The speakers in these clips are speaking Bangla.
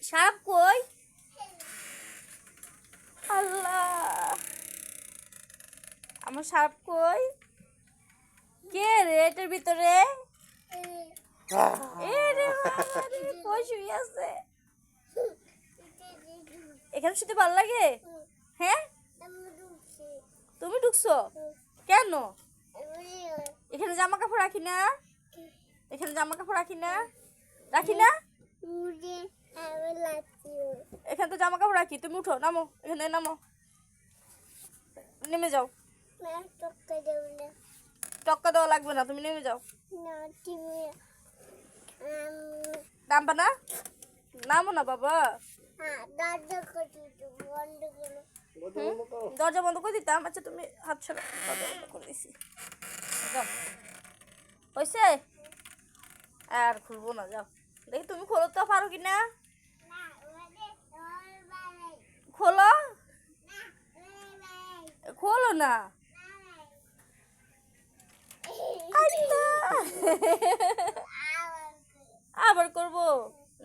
সাপ কই? আল্লাহ, আমার সাপ কই? কে রে এটার ভিতরে? এ রে বাবা রে, কই শুয়ে আছে? এখানে শুতে ভালো লাগে? হ্যাঁ, তুমি ঢুকছো কেন? এখানে জামা কাপড় রাখি না, এখানে জামা কাপড় রাখি না, রাখি না। এখানে তো জামা কাপড় রাখি। তুমি উঠো, নামো, এখানে নামো, নেমে যাও। টক্কা দেওয়া লাগবে না, তুমি নেমে যাও। নামবা না? নামো না বাবা। দরজা বন্ধ করে দিতাম। আচ্ছা তুমি হাত ছাড়ো, দরজা বন্ধ করে দিছি। হয়েছে? আর খুলবো না, যাও। দেখি তুমি খোলো তো, পারো কি না? খোলো, খোলো না। আবার করব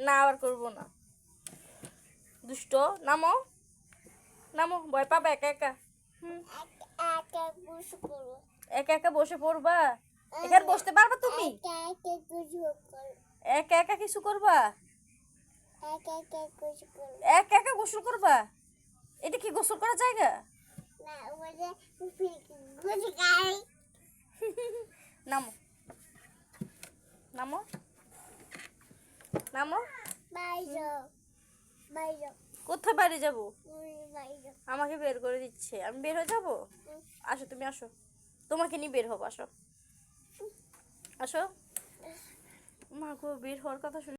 না, আবার করব না। দুষ্ট, নামো, নামো, ভয় পাবা একা একা। একা একা বসে পড়বা? এখানে বসতে পারবা তুমি? একা একা কিছু করবা? একা একা গোসল করবা? এটা কি গোসল করার জায়গা? নামো, নামো, নামো। কোথায় বাইরে যাবো? আমাকে বের করে দিচ্ছে, আমি বের হয়ে যাবো? আসো, তুমি আসো, তোমাকে নিয়ে বের হবো, আসো, আসো। মা গো, বের হওয়ার কথা শুনে